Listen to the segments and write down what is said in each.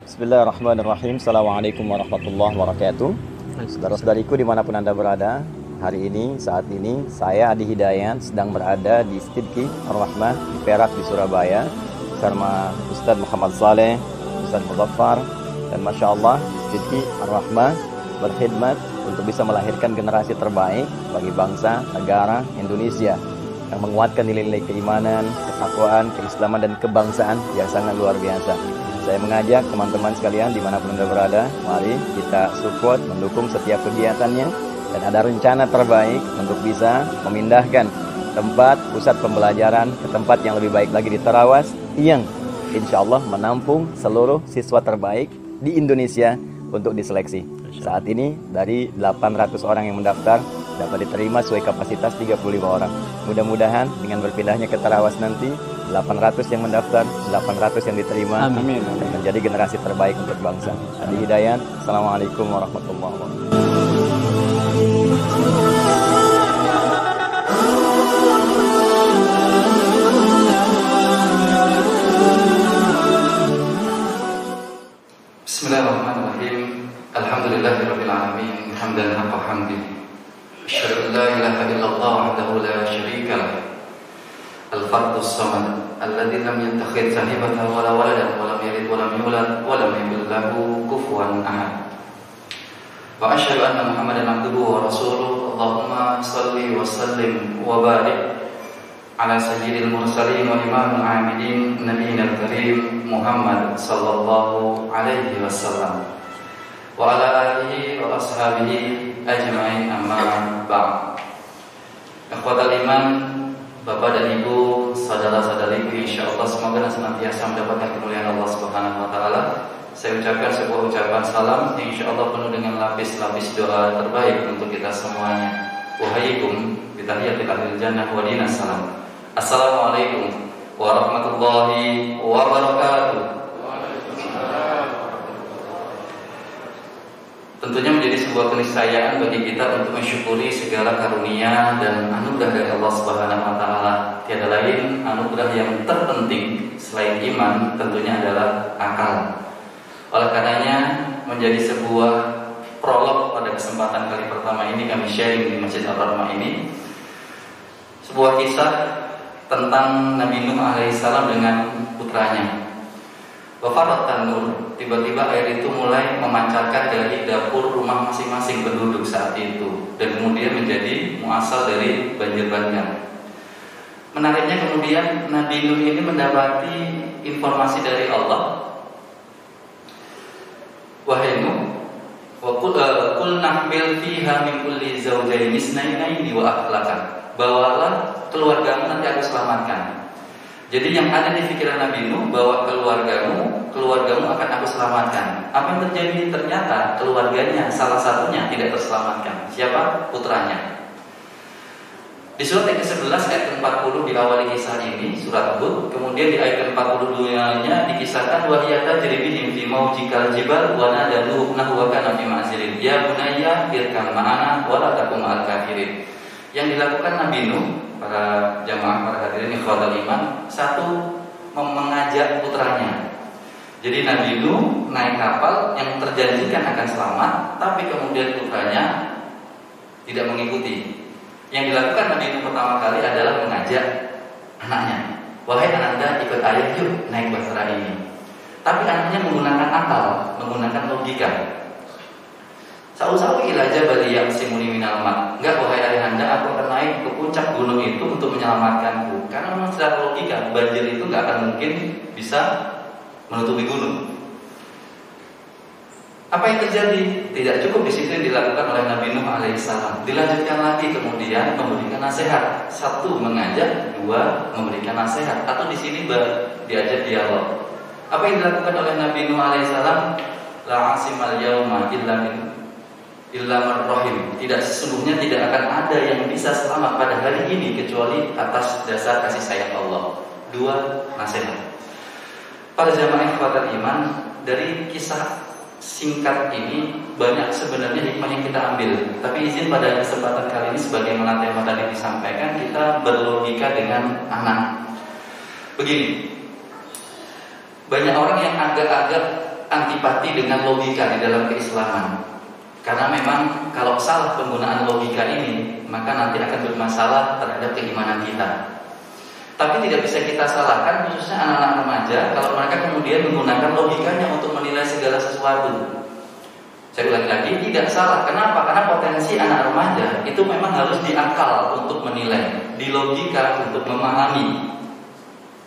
Bismillahirrahmanirrahim. Assalamualaikum warahmatullahi wabarakatuh. Saudara-saudariku dimanapun Anda berada, hari ini, saat ini, saya Adi Hidayat sedang berada di Sidki Ar-Rahmah di Perak di Surabaya bersama Ustaz Muhammad Saleh, Ustaz Muzaffar, dan Masya Allah Sidki Ar-Rahmah berkhidmat untuk bisa melahirkan generasi terbaik bagi bangsa, negara Indonesia yang menguatkan nilai-nilai keimanan, ketakwaan, keislaman, dan kebangsaan yang sangat luar biasa. Saya mengajak teman-teman sekalian dimanapun Anda berada, mari kita support, mendukung setiap kegiatannya, dan ada rencana terbaik untuk bisa memindahkan tempat pusat pembelajaran ke tempat yang lebih baik lagi di Tarawas, yang insya Allah menampung seluruh siswa terbaik di Indonesia untuk diseleksi. Saat ini dari 800 orang yang mendaftar dapat diterima sesuai kapasitas 35 orang. Mudah-mudahan dengan berpindahnya ke Tarawas nanti 800 yang mendaftar, 800 yang diterima. Amin. Dan menjadi generasi terbaik untuk bangsa. Adi Hidayat. Assalamualaikum warahmatullahi wabarakatuh. Bismillahirrahmanirrahim. Alhamdulillahirabbil alamin. Hamdan haqqa hamdihi. Asyhadu an la ilaha illallah wahdahu la syarika lah. Al-Fardus Samad alladzi lam yattakhidh sahibatan wala waladan wa lam yalid wa lam yulad wa lam yakul lahu kufuwan ahad. Wa asyhadu anna Muhammadan abduhu wa rasuluhu. Allahumma shalli wa sallim wa barik ala sayyidil mursalin wa imamil amilin nabiyina al-karim Muhammad sallallahu alaihi wasallam wa ala alihi wa ashabihi ajma'in, amma ba'd. Ikhwatal iman, Bapak dan Ibu, saudara-saudariku, insyaallah semoga senantiasa mendapatkan kemuliaan Allah Subhanahu wa taala. Saya ucapkan sebuah ucapan salam yang insyaallah penuh dengan lapis-lapis doa terbaik untuk kita semuanya. Wahaikum bitahiyatil ahlil jannah wa dinas salam. Assalamualaikum warahmatullahi wabarakatuh. Tentunya menjadi sebuah keniscayaan bagi kita untuk mensyukuri segala karunia dan anugerah dari Allah Subhanahu wa taala. Tiada lain anugerah yang terpenting selain iman tentunya adalah akal. Oleh karenanya menjadi sebuah prolog pada kesempatan kali pertama ini kami sharing di Masjid Ar-Rahmah ini sebuah kisah tentang Nabi Nuh alaihissalam dengan putranya. Wafarat tanur, tiba-tiba air itu mulai memancarkan dari dapur rumah masing-masing penduduk saat itu, dan kemudian menjadi muasal dari banjir bandang. Menariknya kemudian Nabi Nuh ini mendapati informasi dari Allah. Wahai Nuh, wa qul nahmil fiha min kulli zawjayn itsnaini wa ahlaka. Bawalah keluargamu, nanti aku selamatkan. Jadi yang ada di pikiran Nabi Nuh bahwa keluargamu akan aku selamatkan. Apa yang terjadi? Ternyata keluarganya salah satunya tidak terselamatkan. Siapa? Putranya. Di surat yang ke-11 ayat ke-40 diawali kisah ini, surat Hud. Kemudian di ayat ke-42-nya dikisahkan wahiyata tajribihim fi mawjikal jibal wa nadaluhu wa kana fi ma'zirin. Ya bunayya irkam ma'ana wa la takum ma'al kafirin. Yang dilakukan Nabi Nuh, para jamaah, para hadirin ikhwatal iman, satu, mengajak putranya. Jadi Nabi Nuh naik kapal yang terjanjikan akan selamat, tapi kemudian putranya tidak mengikuti. Yang dilakukan Nabi Nuh pertama kali adalah mengajak anaknya. Wahai ananda, ikut ayah yuk naik bahtera ini. Tapi anaknya menggunakan akal, menggunakan logika. Sau-sau ilaja bali yang simuni minal ma. Enggak, wahai ayahanda, aku akan naik ke puncak gunung itu untuk menyelamatkanku. Karena memang secara logika banjir itu enggak akan mungkin bisa menutupi gunung. Apa yang terjadi? Tidak cukup di situ yang dilakukan oleh Nabi Nuh alaihissalam. Dilanjutkan lagi kemudian memberikan nasihat. Satu, mengajak. Dua, memberikan nasihat. Atau di sini diajak dialog. Apa yang dilakukan oleh Nabi Nuh alaihissalam? La asimal yauma illa man rahim. Tidak, sesungguhnya tidak akan ada yang bisa selamat pada hari ini kecuali atas dasar kasih sayang Allah. Dua, nasihat. Para jamaah ikhwatal iman, dari kisah singkat ini banyak sebenarnya hikmah yang kita ambil. Tapi izin pada kesempatan kali ini sebagaimana tema tadi disampaikan, kita berlogika dengan anak. Begini, banyak orang yang agak-agak antipati dengan logika di dalam keislaman. Karena memang kalau salah penggunaan logika ini, maka nanti akan bermasalah terhadap keimanan kita. Tapi tidak bisa kita salahkan, khususnya anak-anak remaja, kalau mereka kemudian menggunakan logikanya untuk menilai segala sesuatu. Saya ulangi lagi, tidak salah. Kenapa? Karena potensi anak remaja itu memang harus diakal untuk menilai, di logika untuk memahami.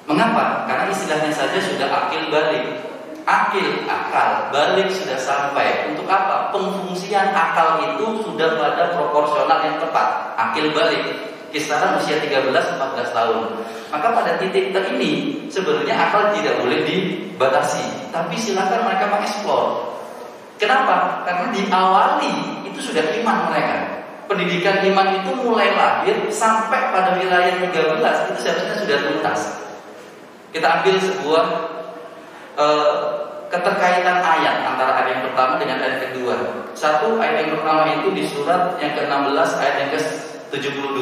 Mengapa? Karena istilahnya saja sudah akil balik. Akal balik sudah sampai. Untuk apa? Pengfungsian akal itu sudah pada proporsional yang tepat. Akil balik kisaran usia 13-14 tahun. Maka pada titik ini sebenarnya akal tidak boleh dibatasi, tapi silakan mereka mengeksplor. Kenapa? Karena diawali itu sudah iman mereka. Pendidikan iman itu mulai lahir sampai pada wilayah 13 itu seharusnya sudah tuntas. Kita ambil sebuah keterkaitan ayat antara ayat yang pertama dengan ayat yang kedua. Satu, ayat yang pertama itu di surat yang ke-16 ayat yang ke-72.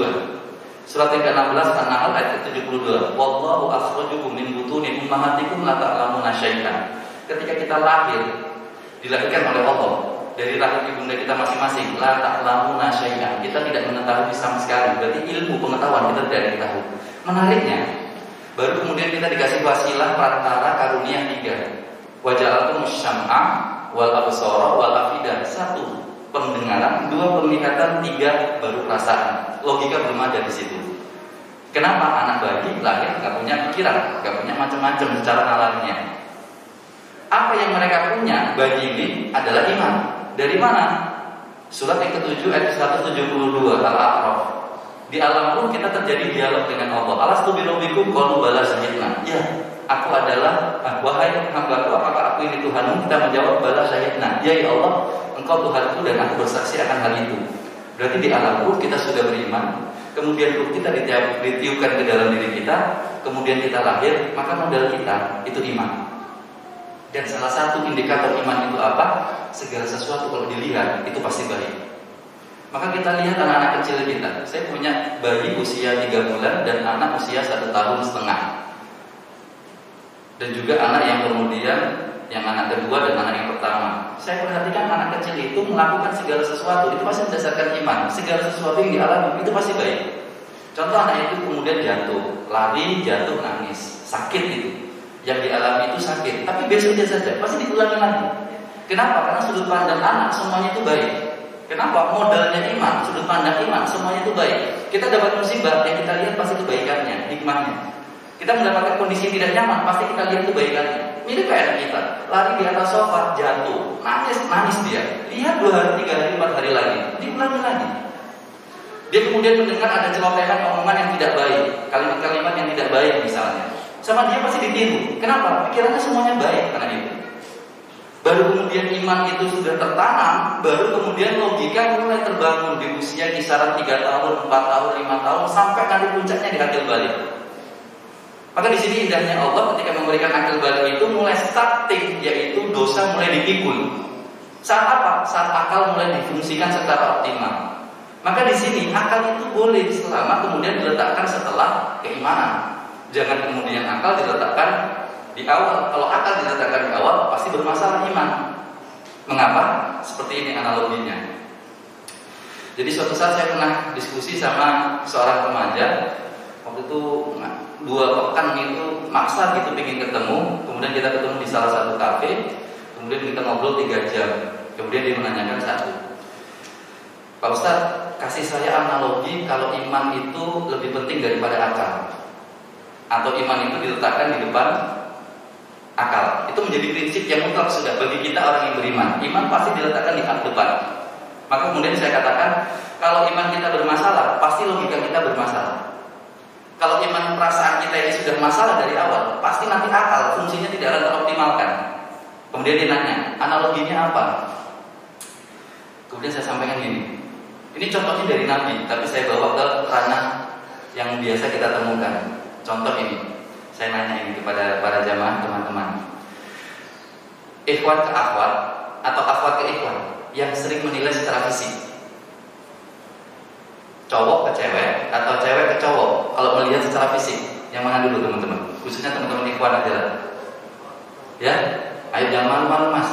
Surat yang ke-16 An-Nahl ayat ke-72. Wallahu akhrajakum min butuni ummahatikum la ta'lamuna syai'an. Ketika kita lahir, dilahirkan oleh Allah dari rahim ibunda kita masing-masing, la ta'lamuna syai'an. Kita tidak mengetahui sama sekali. Berarti ilmu pengetahuan kita tidak tahu. Menariknya, baru kemudian kita dikasih wasilah perantara karunia 3. Waja'altumus syam'a wal absara wal afidah. 1 pendengaran, 2 penglihatan, 3 baru perasaan. Logika belum ada di situ. Kenapa? Anak bayi lahir nggak punya pikiran, nggak punya macam-macam secara nalarnya. Apa yang mereka punya bayi ini adalah iman. Dari mana? Surat yang ke-7 ayat 172 Al-A'raf. Di alam ruh kita terjadi dialog dengan Allah. Alastu birabbikum qalu bala syahidna. Ya, aku adalah wahai hamba-Ku, apakah aku ini Tuhanmu? Kita menjawab bala syahidna. Ya Allah, Engkau Tuhanku dan aku bersaksi akan hal itu. Berarti di alam ruh kita sudah beriman. Kemudian ruh kita ditiupkan ke dalam diri kita. Kemudian kita lahir, maka modal kita itu iman. Dan salah satu indikator iman itu apa? Segala sesuatu kalau dilihat itu pasti baik. Maka kita lihat anak-anak kecil kita. Saya punya bayi usia 3 bulan dan anak usia 1,5 tahun. Dan juga anak yang kemudian yang anak kedua dan anak yang pertama. Saya perhatikan anak kecil itu melakukan segala sesuatu itu pasti berdasarkan iman. Segala sesuatu yang dialami itu pasti baik. Contoh anak itu kemudian jatuh, lari, jatuh, nangis, sakit itu. Yang dialami itu sakit, tapi besoknya saja pasti diulangi lagi. Kenapa? Karena sudut pandang anak semuanya itu baik. Kenapa? Modalnya iman, sudut pandang iman semuanya itu baik. Kita dapat musibah, yang kita lihat pasti kebaikannya, hikmahnya. Kita mendapatkan kondisi tidak nyaman, pasti kita lihat kebaikannya. Mirip kayak kita, lari di atas sofa, jatuh, nangis dia. Lihat 2 hari, 3 hari, 4 hari lagi, diulangi lagi. Dia kemudian mendengar ada celotehan omongan yang tidak baik, kalimat-kalimat yang tidak baik misalnya. Sama dia pasti ditiru. Kenapa? Pikirannya semuanya baik karena itu. Baru kemudian iman itu sudah tertanam, baru kemudian logika mulai terbangun di usia kisaran 3 tahun, 4 tahun, 5 tahun, sampai nanti puncaknya di akil balik. Maka di sini indahnya Allah ketika memberikan akil balik itu mulai starting, yaitu dosa mulai dipikul. Saat apa? Saat akal mulai difungsikan secara optimal. Maka di sini akal itu boleh selama kemudian diletakkan setelah keimanan. Jangan kemudian akal diletakkan di awal. Kalau akal diletakkan di awal pasti bermasalah iman. Mengapa? Seperti ini analoginya. Jadi suatu saat saya pernah diskusi sama seorang remaja. Waktu itu 2 pekan itu maksa gitu pengen ketemu. Kemudian kita ketemu di salah satu kafe. Kemudian kita ngobrol 3 jam. Kemudian dia menanyakan satu, Pak Ustadz, kasih saya analogi kalau iman itu lebih penting daripada akal, atau iman itu diletakkan di depan akal. Itu menjadi prinsip yang mutlak sudah bagi kita orang yang beriman. Iman pasti diletakkan di depan. Maka kemudian saya katakan, kalau iman kita bermasalah, pasti logika kita bermasalah. Kalau iman perasaan kita ini sudah masalah dari awal, pasti nanti akal fungsinya tidak akan teroptimalkan. Kemudian dia nanya, analoginya apa? Kemudian saya sampaikan gini. Ini contohnya dari Nabi, tapi saya bawa ke ranah yang biasa kita temukan. Contoh ini, saya nanya ini kepada para jamaah teman-teman. Ikhwan ke akhwat atau akhwat ke ikhwan yang sering menilai secara fisik. Cowok ke cewek atau cewek ke cowok kalau melihat secara fisik. Yang Yang mana dulu teman-teman? Khususnya teman-teman ikhwan aja. Ya, ayo jangan malu-malu mas.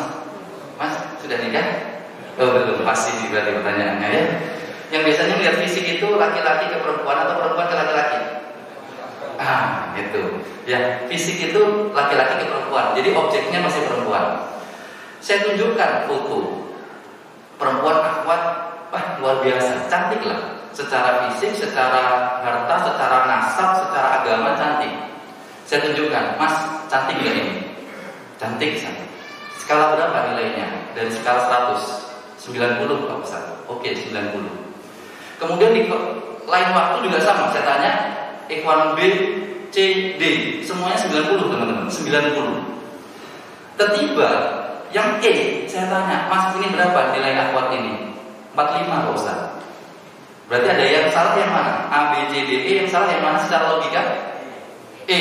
Mas sudah nikah? Oh belum, pasti sih berarti pertanyaannya ya. Yang biasanya melihat fisik itu laki-laki ke perempuan atau perempuan ke laki-laki? Gitu. Ya, fisik itu laki-laki ke perempuan. Jadi objeknya masih perempuan. Saya tunjukkan foto perempuan akhwat, wah luar biasa, cantik lah. Secara fisik, secara harta, secara nasab, secara agama cantik. Saya tunjukkan, mas cantik gak ini? Cantik, cantik. Skala berapa nilainya? Dari skala 100, 90 Pak Ustaz. Oke, 90. Kemudian di lain waktu juga sama, saya tanya ikhwan B, C, D, semuanya 90 teman-teman, 90. Tiba-tiba yang E, saya tanya, mas ini berapa nilai akhwat ini? 45 Pak Ustaz. Berarti ada yang salah yang mana? A, B, C, D, E, yang salah yang mana secara logika? E.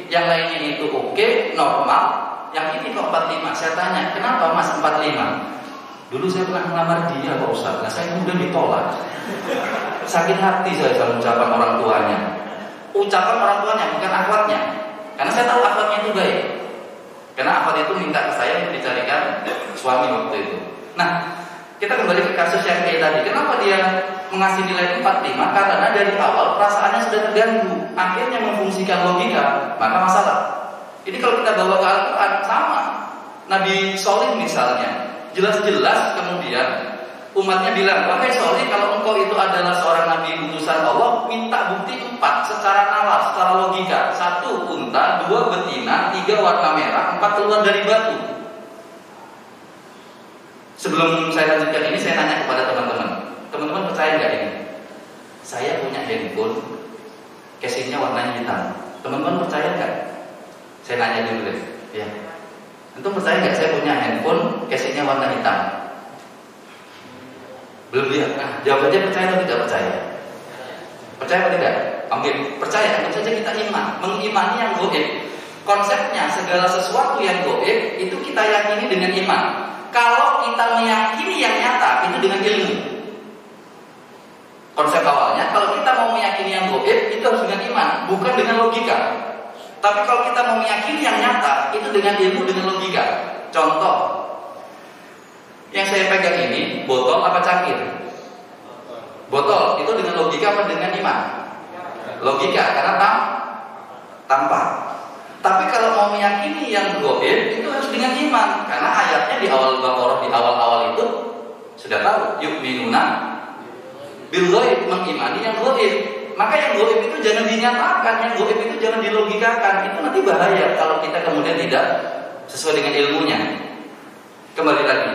Yang lainnya itu oke, normal. Yang ini kok 45. Saya tanya, kenapa mas 45? Dulu saya pernah melamar dia Pak Ustaz. Nah saya kemudian ditolak. Sakit hati saya sama ucapan orang tuanya. Ucapan orang tuanya, bukan akhwatnya. Karena saya tahu akhwatnya itu baik. Karena akhwat itu minta ke saya untuk dicarikan suami waktu itu. Nah, kita kembali ke kasus yang kayak tadi. Kenapa dia mengasih nilai 45? Karena dari awal perasaannya sudah terganggu. Akhirnya memfungsikan logika, maka masalah. Ini kalau kita bawa ke Al-Quran sama. Nabi Sholih misalnya, jelas-jelas kemudian umatnya bilang, wahai Sholih, kalau engkau itu adalah seorang nabi utusan Allah, minta bukti 4 secara nalar, secara logika. 1 unta, 2 betina, 3 warna merah, 4 keluar dari batu. Sebelum saya lanjutkan ini, saya nanya kepada teman-teman. Teman-teman percaya nggak ini? Saya punya handphone, casingnya warnanya hitam. Teman-teman percaya nggak? Saya nanya dulu deh. Ya. Antum percaya nggak saya punya handphone, casingnya warna hitam? Belum lihat. Nah, jawab aja percaya atau tidak percaya? Percaya atau tidak? Oke, percaya. Tentu saja kita iman, mengimani yang gaib. Konsepnya segala sesuatu yang gaib itu kita yakini dengan iman. Kalau kita meyakini yang nyata itu dengan ilmu. Konsep awalnya, kalau kita mau meyakini yang gaib itu harus dengan iman, bukan dengan logika. Tapi kalau kita mau meyakini yang nyata itu dengan ilmu, dengan logika. Contoh, yang saya pegang ini botol apa cangkir? Botol itu dengan logika apa dengan iman? Logika, karena tampak. Tapi kalau mau meyakini yang gaib itu harus dengan iman, karena ayatnya di awal Baqarah, di awal-awal itu sudah tahu, yu'minuna bil ghaib, mengimani yang gaib. Maka yang gaib itu jangan dinyatakan, yang gaib itu jangan dilogikakan. Itu nanti bahaya kalau kita kemudian tidak sesuai dengan ilmunya. Kembali lagi,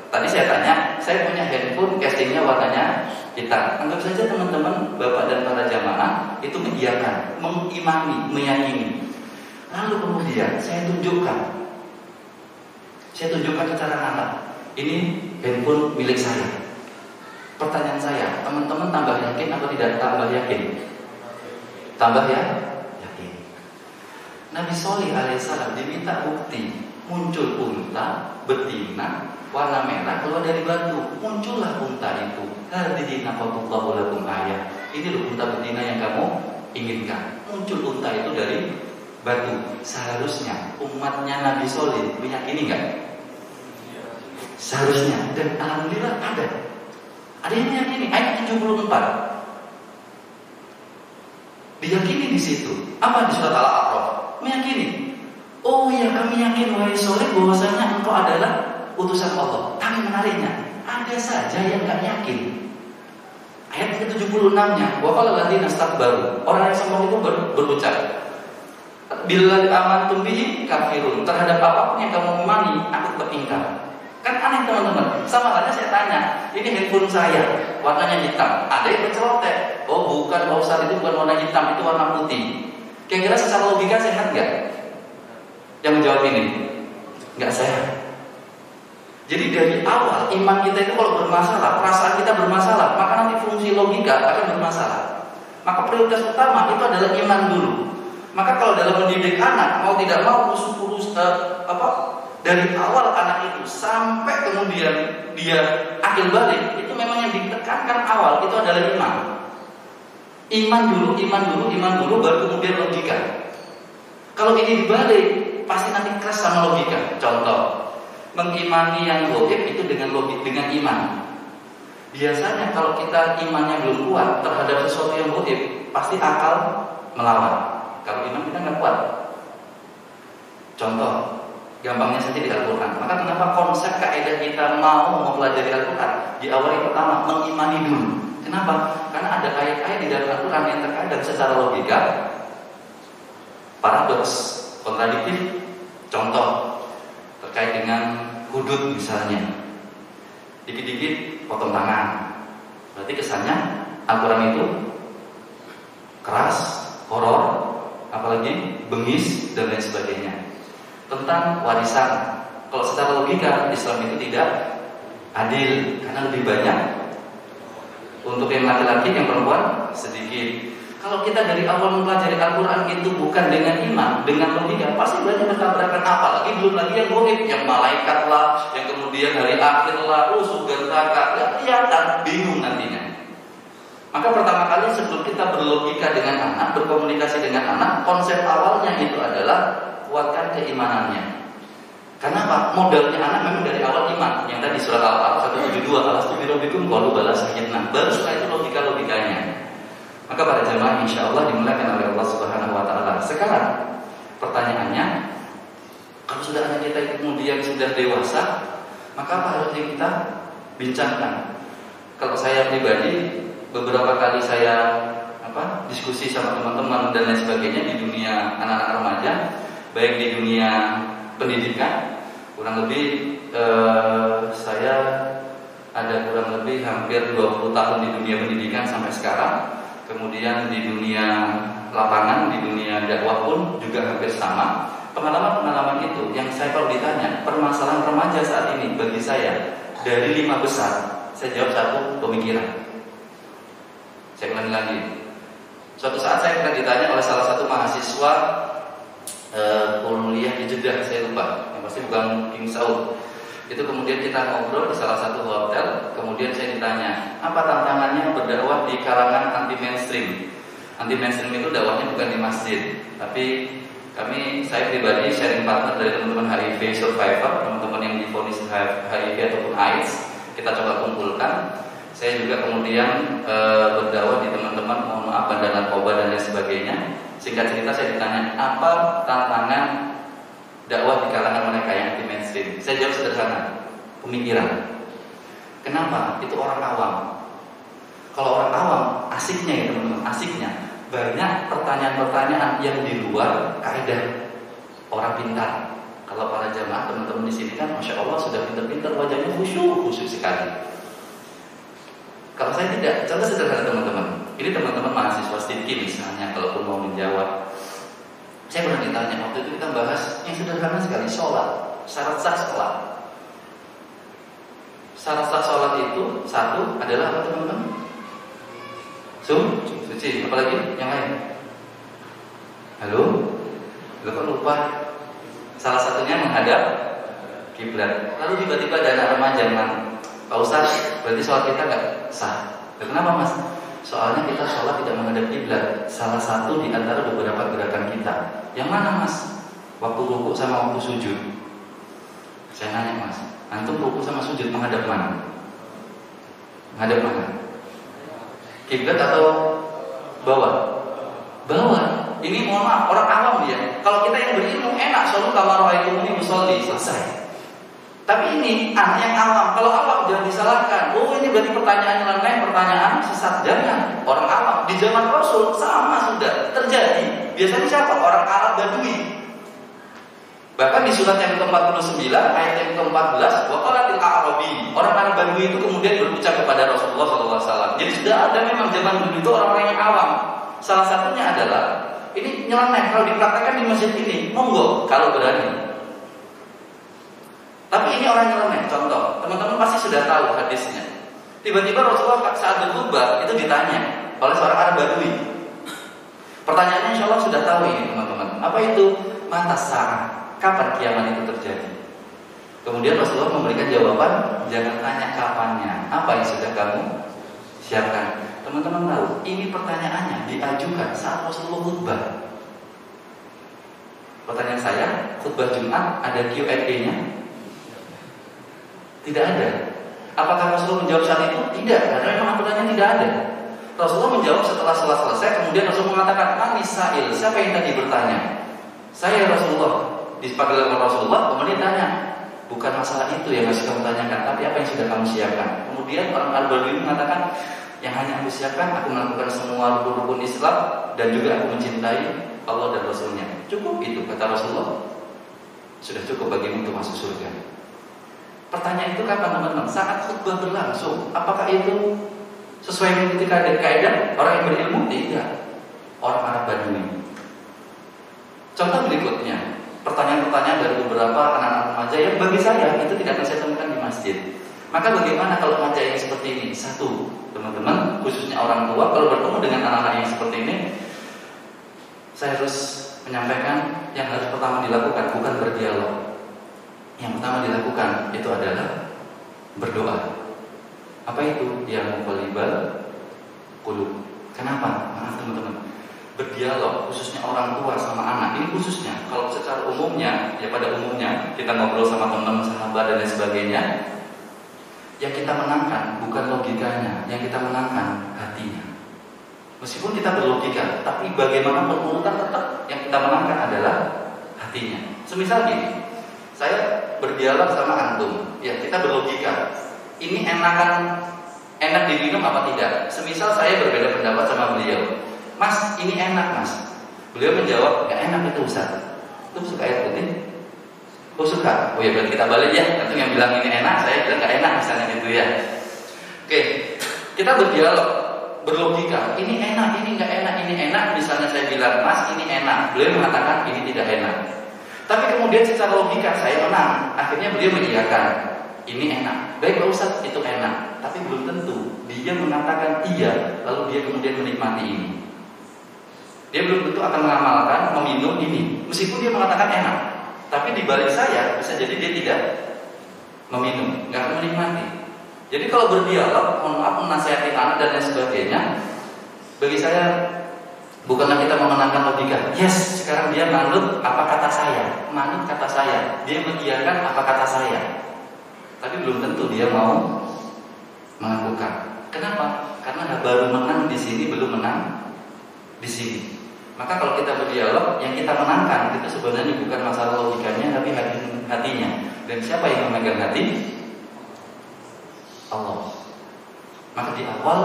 tadi saya tanya, saya punya handphone casingnya warnanya hitam. Anggap saja teman-teman, bapak dan para jamaah itu mengiyakan, mengimani, meyakini. Lalu kemudian saya tunjukkan secara nyata, ini handphone milik saya. Pertanyaan saya, teman-teman tambah yakin atau tidak tambah yakin? Tambah ya? Yakin. Nabi Sholih alaihissalam diminta bukti, muncul unta betina warna merah keluar dari batu. Muncullah unta itu. Hadhihi naqatullahu lakum ayat. Ini loh unta betina yang kamu inginkan. Muncul unta itu dari batu. Seharusnya umatnya Nabi Sholih meyakini enggak? Seharusnya. Dan alhamdulillah ada yang meyakini. Ayat 74 diyakini di situ. Apa di surat Al-A'raf? Meyakini. Oh ya, kami yakin wahai Sholih bahwasanya engkau adalah utusan Allah. Tapi menariknya, ada saja yang enggak yakin. Ayat ke-76-nya, wa qala alladziina istakbaru. Orang yang sombong itu berucap, bila amantum bihi kafirun. Terhadap apapun yang kamu imani, aku tetap ingkar. Kan aneh teman-teman. Sama halnya saya tanya, ini handphone saya, warnanya hitam. Ada yang bercelotek, oh bukan Pak Ustaz, itu bukan warna hitam, itu warna putih. Kira-kira secara logika sehat nggak? Yang menjawab ini nggak sehat. Jadi dari awal iman kita itu kalau bermasalah, perasaan kita bermasalah, maka nanti fungsi logika akan bermasalah. Maka prioritas utama itu adalah iman dulu. Maka kalau dalam mendidik anak, mau tidak mau dari awal anak itu sampai kemudian dia akil balik, itu memang yang ditekankan awal itu adalah iman. Iman dulu, baru kemudian logika. Kalau ini dibalik, pasti nanti keras sama logika. Contoh, mengimani yang gaib itu dengan iman. Biasanya kalau kita imannya belum kuat terhadap sesuatu yang gaib, pasti akal melawan. Kalau iman kita nggak kuat. Contoh, gampangnya saja di Al-Quran. Maka kenapa konsep kaidah kita mau mempelajari Al-Quran diawali pertama mengimani dulu. Kenapa? Karena ada ayat-ayat di dalam Al-Quran yang terkadang secara logika paradoks, kontradiktif. Contoh terkait dengan hudud misalnya, dikit-dikit potong tangan, berarti kesannya Al-Quran itu keras, horor, apalagi bengis dan lain sebagainya. Tentang warisan, kalau secara logika Islam itu tidak adil karena lebih banyak untuk yang laki-laki, yang perempuan sedikit. Kalau kita dari awal mempelajari Al-Quran itu bukan dengan iman, dengan logika, pasti banyak bertabrakan. Apalagi belum lagi yang gaib, yang malaikat lah, yang kemudian hari akhir lah, surga neraka, nggak kelihatan, bingung nantinya. Maka pertama kali sebelum kita berlogika dengan anak, berkomunikasi dengan anak, konsep awalnya itu adalah kuatkan keimanannya. Karena apa? Modalnya anak memang dari awal iman. Yang tadi surat Al-Baqarah 172, alastu birabbikum qalu bala sayyidna. Baru setelah itu logika-logikanya. Maka para jemaah insya Allah dimuliakan oleh Allah Subhanahu Wa Taala. Sekarang pertanyaannya, kalau sudah anak kita itu kemudian sudah dewasa, maka apa harusnya kita bincangkan? Kalau saya pribadi, beberapa kali saya diskusi sama teman-teman dan lain sebagainya di dunia anak-anak remaja, baik di dunia pendidikan, kurang lebih saya ada kurang lebih hampir 20 tahun di dunia pendidikan sampai sekarang. Kemudian di dunia lapangan, di dunia dakwah pun juga hampir sama. Pengalaman-pengalaman itu yang saya kalau ditanya permasalahan remaja saat ini bagi saya dari 5 besar, saya jawab 1, pemikiran. Saya ulangi lagi. Suatu saat saya pernah ditanya oleh salah satu mahasiswa kuliah di Jeddah, saya lupa, yang pasti bukan King Saud. Itu kemudian kita ngobrol di salah satu hotel. Kemudian saya ditanya, apa tantangannya berdakwah di kalangan anti mainstream? Anti mainstream itu dakwahnya bukan di masjid, tapi saya pribadi sharing partner dari teman-teman HIV survivor, teman-teman yang divonis HIV ataupun AIDS. Kita coba kumpulkan. Saya juga kemudian berdakwah di teman-teman, mohon maaf, bandar narkoba dan lain sebagainya. Singkat cerita saya ditanya, apa tantangan dakwah di kalangan mereka yang anti mainstream? Saya jawab sederhana, pemikiran. Kenapa? Itu orang awam. Kalau orang awam, asiknya ya teman-teman, asiknya banyak pertanyaan-pertanyaan yang di luar kaidah orang pintar. Kalau para jamaah teman-teman di sini kan, masya Allah sudah pintar-pintar, wajahnya khusyuk sekali. Kalau saya tidak, contoh sederhana teman-teman. Ini teman-teman mahasiswa STIMKI misalnya, kalaupun mau menjawab. Saya pernah ditanya waktu itu kita bahas yang sederhana sekali, sholat, syarat sah sholat. Syarat sah sholat itu satu adalah apa teman-teman? Suci. Apalagi yang lain? Halo? Lo kok lupa? Salah satunya menghadap kiblat. Lalu tiba-tiba ada anak remaja yang Pak Ustaz, berarti sholat kita nggak sah. Kenapa mas? Soalnya kita sholat tidak menghadap kiblat. Salah satu di antara beberapa gerakan kita. Yang mana mas? Waktu rukuk sama waktu sujud. Saya nanya mas, antum rukuk sama sujud menghadap mana? Menghadap mana? Kiblat atau bawah? Bawah. Ini mohon maaf, orang awam dia. Kalau kita yang berilmu enak, selalu kamar ra'aitumuni usolli, selesai. Tapi ini anak yang awam. Kalau awam jangan disalahkan. Oh ini berarti pertanyaan nyeleneh, pertanyaan sesat. Jangan. Orang awam di zaman Rasul sama sudah terjadi. Biasanya siapa? Orang Arab Badui. Bahkan di surat yang ke-49 ayat yang ke-14, waqalatil a'rabi. Orang Arab Badui itu kemudian berucap kepada Rasulullah SAW. Jadi sudah ada memang zaman dulu itu orang-orang yang awam. Salah satunya adalah ini nyeleneh. Kalau dipraktekkan di masjid ini, monggo kalau berani. Tapi ini orang nyeleneh. Contoh, teman-teman pasti sudah tahu hadisnya. Tiba-tiba Rasulullah saat berkhutbah itu ditanya oleh seorang Arab Badui. Pertanyaannya insya Allah sudah tahu ini teman-teman. Apa itu? Mata sa'ah. Kapan kiamat itu terjadi? Kemudian Rasulullah memberikan jawaban, jangan tanya kapannya. Apa yang sudah kamu siapkan? Teman-teman tahu, ini pertanyaannya diajukan saat Rasulullah khutbah. Pertanyaan saya, khutbah Jumat ada Q&A-nya? Tidak ada. Apakah Rasulullah menjawab saat itu? Tidak, karena memang pertanyaan tidak ada. Rasulullah menjawab setelah selesai, kemudian Rasulullah mengatakan, "Anis sa'il, siapa yang tadi bertanya?" "Saya Rasulullah." Dipanggil oleh Rasulullah, kemudian tanya, "Bukan masalah itu yang harus kamu tanyakan, tapi apa yang sudah kamu siapkan?" Kemudian orang Al-Badui mengatakan, "Yang hanya aku siapkan, aku melakukan semua rukun Islam dan juga aku mencintai Allah dan Rasulnya." Cukup itu, kata Rasulullah. Sudah cukup bagimu untuk masuk surga. Pertanyaan itu kapan teman-teman? Saat khutbah berlangsung. Apakah itu sesuai mengikuti kaidah orang yang berilmu? Tidak. Orang Arab Badui. Contoh berikutnya, pertanyaan-pertanyaan dari beberapa anak-anak remaja yang bagi saya itu tidak akan saya temukan di masjid. Maka bagaimana kalau remaja yang seperti ini? Satu, teman-teman, khususnya orang tua, kalau bertemu dengan anak-anak yang seperti ini, saya harus menyampaikan yang harus pertama dilakukan bukan berdialog. Yang pertama dilakukan itu adalah berdoa. Apa itu? Ya muqallibal qulub. Kenapa? Maaf teman-teman. Berdialog khususnya orang tua sama anak ini khususnya. Kalau secara umumnya, ya pada umumnya kita ngobrol sama teman-teman, sahabat dan lain sebagainya, yang kita menangkan bukan logikanya, yang kita menangkan hatinya. Meskipun kita berlogika, tapi bagaimana penurutan tetap yang kita menangkan adalah hatinya. Semisal gini, saya berdialog sama antum, ya kita berlogika. Ini enak diminum apa tidak? Semisal saya berbeda pendapat sama beliau, "Mas, ini enak mas." Beliau menjawab, "Gak enak itu Ustaz." "Itu suka air putih?" "Oh suka." "Oh ya berarti kita balik ya." Antum yang bilang ini enak, saya bilang gak enak misalnya gitu ya. Oke, kita berdialog, berlogika. Ini enak, ini gak enak, ini enak. Misalnya saya bilang, "Mas, ini enak." Beliau mengatakan ini tidak enak. Tapi kemudian secara logika saya menang. Akhirnya beliau mengiyakan, "Ini enak." "Baik Pak Ustaz, itu enak." Tapi belum tentu dia mengatakan iya, lalu dia kemudian menikmati ini. Dia belum tentu akan mengamalkan meminum ini, meskipun dia mengatakan enak. Tapi di balik saya bisa jadi dia tidak meminum, nggak akan menikmati. Jadi kalau berdialog, mohon maaf, menasihati anak dan lain sebagainya, bagi saya bukanlah kita memenangkan logika. Yes, sekarang dia manut apa kata saya, manut kata saya, dia mengiyakan apa kata saya. Tapi belum tentu dia mau mengakukan. Kenapa? Karena baru menang di sini, belum menang di sini. Maka kalau kita berdialog, yang kita menangkan itu sebenarnya bukan masalah logikanya, tapi hatinya. Dan siapa yang memegang hati? Allah. Maka di awal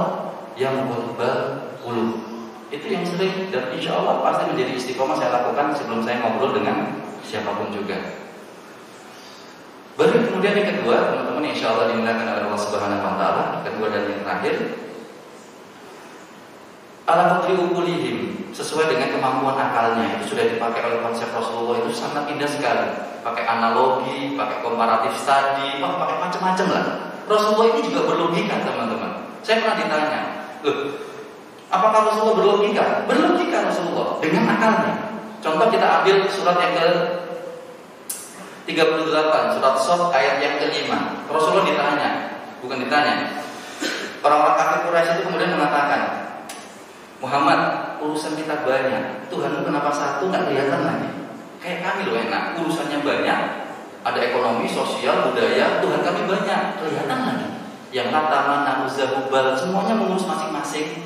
yang muqallibal qulub, itu yang sering dan insya Allah pasti menjadi istiqomah saya lakukan sebelum saya ngobrol dengan siapapun juga. Baru kemudian yang kedua, teman-teman, insya Allah dimuliakan oleh Allah Subhanahu Wa Taala. Kedua dan yang terakhir, ala qadri uqulihim, sesuai dengan kemampuan akalnya. Itu sudah dipakai oleh konsep Rasulullah, itu sangat indah sekali. Pakai analogi, pakai komparatif studi, pakai macam-macam lah. Rasulullah ini juga berlogika, teman-teman. Saya pernah ditanya, "Loh, apakah Rasulullah berlogika?" Berlogika Rasulullah dengan akalnya. Contoh kita ambil surat yang ke-38, surat Shad ayat yang ke-5. Rasulullah ditanya. Orang-orang kafir Quraisy itu kemudian mengatakan, "Muhammad, urusan kita banyak. Tuhanmu kenapa satu nggak kelihatan lagi? Kayak kami loh enak, urusannya banyak. Ada ekonomi, sosial, budaya, Tuhan kami banyak, kelihatan lagi. Yang Lata, Uzza, Hubal, semuanya mengurus masing-masing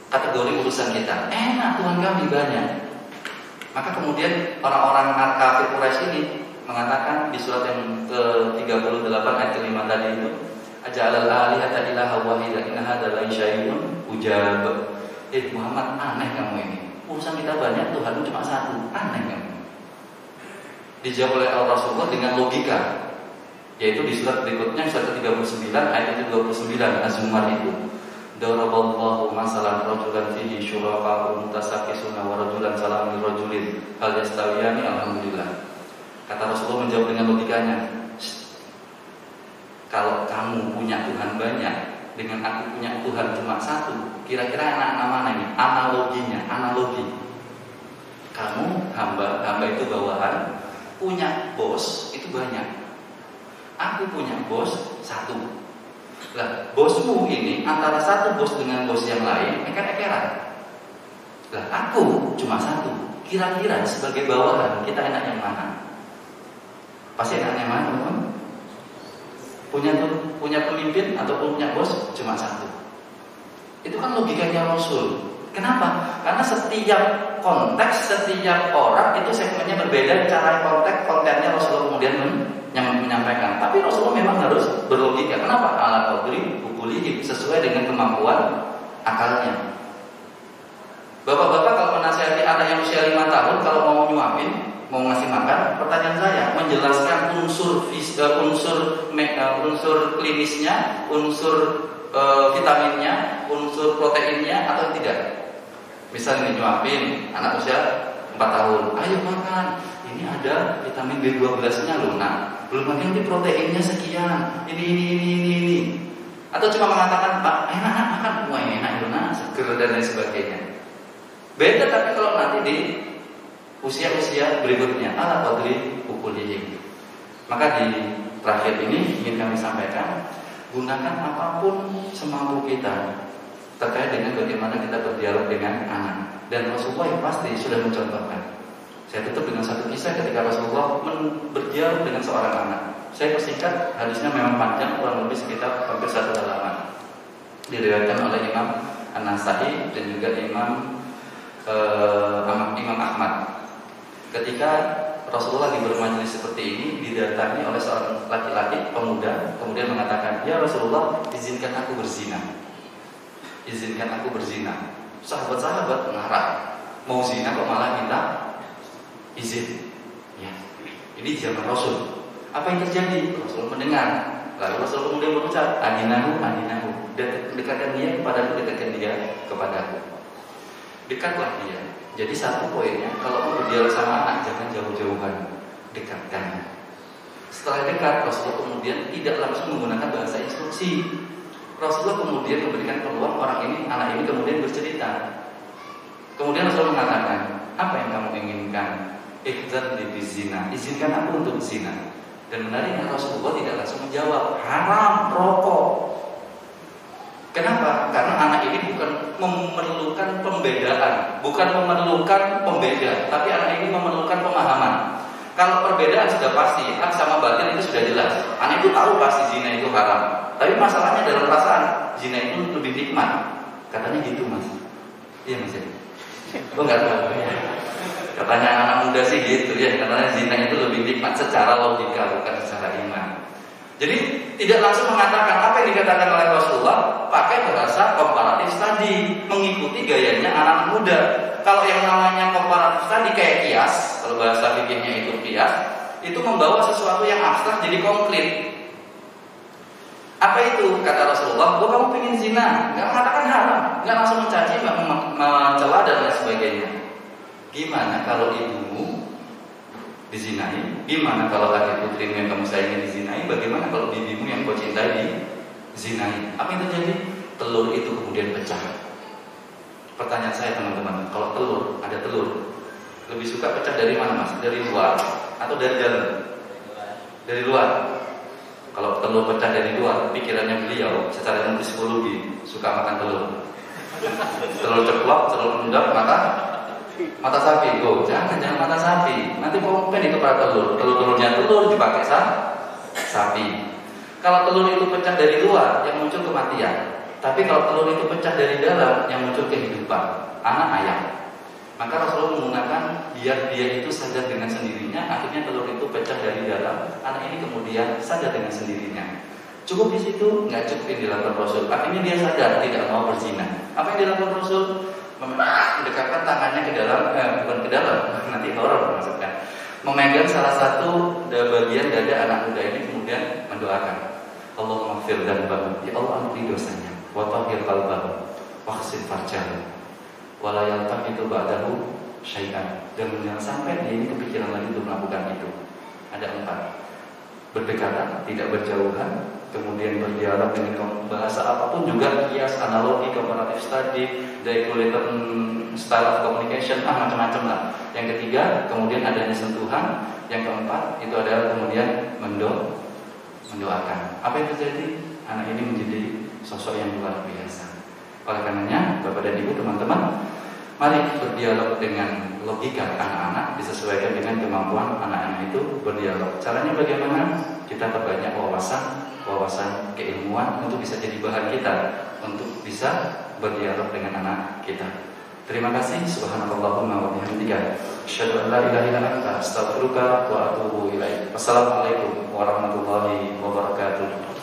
kategori urusan kita. Enak, Tuhan kami banyak." Maka kemudian orang-orang kafir Quraisy ini mengatakan di surat yang ke-38 ayat ke-5 tadi itu, "Aja'alal alihata ilaha wahida inna hadza la syai'un ujab." Muhammad, aneh kamu ini. Urusan kita banyak, Tuhanmu cuma satu. Aneh kamu. Dijawab oleh Rasulullah dengan logika, yaitu di surat berikutnya, surat ke-39 ayat ke-29 Az-Zumar itu. Daraballahu masalan rajulan fihi syuraka'u mutasaqisuna wa rajulan salamun rajulin hal yastawiyani alhamdulillah. Kata Rasulullah menjawab dengan logikanya, "Kalau kamu punya Tuhan banyak dengan aku punya Tuhan cuma satu, kira-kira enak mana ini? Analogi. Kamu hamba itu bawahan, punya bos itu banyak. Aku punya bos satu. Lah, bosmu ini antara satu bos dengan bos yang lain eker-ekeran. Lah, aku cuma satu. Kira-kira sebagai bawahan kita enak yang mana? Pasti enak yang mana, teman-teman? Punya pemimpin atau punya bos cuma satu. Itu kan logikanya Rasul. Kenapa? Karena setiap konteks, setiap orang itu segmennya berbeda, cara kontennya Rasulullah kemudian menyampaikan. Tapi Rasulullah memang harus berlogika. Kenapa? Ala qadri uqulihi, sesuai dengan kemampuan akalnya. Bapak-bapak kalau menasihati anak yang usia 5 tahun, kalau mau nyuapin, mau ngasih makan, pertanyaan saya menjelaskan unsur klinisnya, unsur vitaminnya, unsur proteinnya atau tidak. Misalnya nyuapin anak usia 4 tahun, ayo makan, ini ada vitamin B12-nya loh nak, belum lagi nanti proteinnya sekian, ini. Atau cuma mengatakan, Pak, enak makan, wah ini enak loh nak, seger dan lain sebagainya. Beda tapi kalau nanti di usia-usia berikutnya, ala qadri uqulihi. Maka di terakhir ini ingin kami sampaikan, gunakan apapun semampu kita terkait dengan bagaimana kita berdialog dengan anak. Dan Rasulullah yang pasti sudah mencontohkan. Saya tutup dengan satu kisah ketika Rasulullah berdialog dengan seorang anak. Saya persingkat, hadisnya memang panjang, kurang lebih sekitar hampir 1 halaman. Diriwayatkan oleh Imam An-Nasai dan juga Imam Ahmad. Ketika Rasulullah lagi bermajelis seperti ini, didatangi oleh seorang laki-laki pemuda, kemudian mengatakan, "Ya Rasulullah, izinkan aku berzina. Izinkan aku berzina." Sahabat-sahabat marah, mau zina kok malah minta izin. Ya, ini zaman Rasul. Apa yang terjadi? Rasul mendengar. Lalu Rasul kemudian berucap, "Adinahu, adinahu." Dekatkan dia kepadaku, dekatkan dia kepadaku. Dekatlah dia. Jadi satu poinnya, kalau mau berdialog sama anak jangan jauh-jauhan, dekatkan. Setelah dekat, Rasulullah kemudian tidak langsung menggunakan bahasa instruksi. Rasulullah kemudian memberikan peluang anak ini kemudian bercerita. Kemudian Rasulullah mengatakan, apa yang kamu inginkan? Ikhzan li zina, izinkan aku untuk zina. Dan menariknya Rasulullah tidak langsung menjawab, haram rokok. Kenapa? Karena anak ini bukan memerlukan pembedaan, bukan memerlukan pembeda, tapi anak ini memerlukan pemahaman. Kalau perbedaan sudah pasti, hak sama batin itu sudah jelas. Anak itu tahu pasti zina itu haram. Tapi masalahnya dalam perasaan, zina itu lebih nikmat. Katanya gitu mas. Iya mas ya? Oh enggak tahu ya. Katanya anak muda sih gitu ya. Katanya zina itu lebih nikmat secara logika, bukan secara iman. Jadi tidak langsung mengatakan apa yang dikatakan oleh Rasulullah, pakai bahasa komparatif tadi, mengikuti gayanya anak muda. Kalau yang namanya komparatif tadi kayak kias, kalau bahasa fikihnya itu kias, itu membawa sesuatu yang abstrak jadi konkret. Apa itu? Kata Rasulullah, kamu pengen zina, nggak mengatakan haram, nggak langsung mencaci, mencela dan lain sebagainya. Gimana kalau ibumu dizinai? Gimana kalau adik putrimu yang kamu sayangi dizinai? Bagaimana kalau bibimu yang kau cintai dizinai? Apa yang terjadi? Telur itu kemudian pecah. Pertanyaan saya teman-teman, kalau ada telur, lebih suka pecah dari mana mas? Dari luar atau dari dalam? Dari luar. Kalau telur pecah dari luar, pikirannya beliau secara ilmu psikologi suka makan telur. Telur ceplok, telur endap, mata sapi. Oh, jangan mata sapi. Nanti pompen itu pada telurnya telur dipakai sapi. Kalau telur itu pecah dari luar, yang muncul kematian. Tapi kalau telur itu pecah dari dalam, yang muncul kehidupan. Anak ayam. Maka Rasulullah menggunakan biar dia itu sadar dengan sendirinya. Akhirnya telur itu pecah dari dalam. Anak ini kemudian sadar dengan sendirinya. Cukup di situ? Nggak cukup yang dilakukan Rasul. Akhirnya dia sadar tidak mau berzina. Apa yang dilakukan Rasul? Mendekatkan tangannya ke dalam, bukan ke dalam, nanti horor maksudnya. Memegang salah satu bagian dada anak muda ini kemudian mendoakan, Allahumma ighfir dzanbahu, ya Allah ampuni dosanya, wa tahhir qalbahu, wa khsil farjahu, wa la yaltaqitu ba'dahu syai'an. Dan jangan sampai dia ini kepikiran lagi untuk melakukan itu. Ada 4. Berdekatan, tidak berjauhan, kemudian berdialog dengan bahasa apapun juga, kias, analogi, comparative study, dialectical style of communication, macam-macam lah. Yang ketiga, kemudian adanya sentuhan. Yang keempat, itu adalah kemudian mendoakan. Apa yang terjadi? anak ini menjadi sosok yang luar biasa. Oleh karenanya, Bapak dan Ibu, teman-teman, mari berdialog dengan logika anak-anak disesuaikan dengan kemampuan anak-anak itu berdialog. Caranya bagaimana? Kita perbanyak wawasan keilmuan untuk bisa jadi bahan kita untuk bisa berdialog dengan anak kita. Terima kasih. Subhanallahumma wa bihamdika, asyhadu an la ilaha illa anta, astaghfiruka wa atubu ilaik. Wassalamualaikum warahmatullahi wabarakatuh.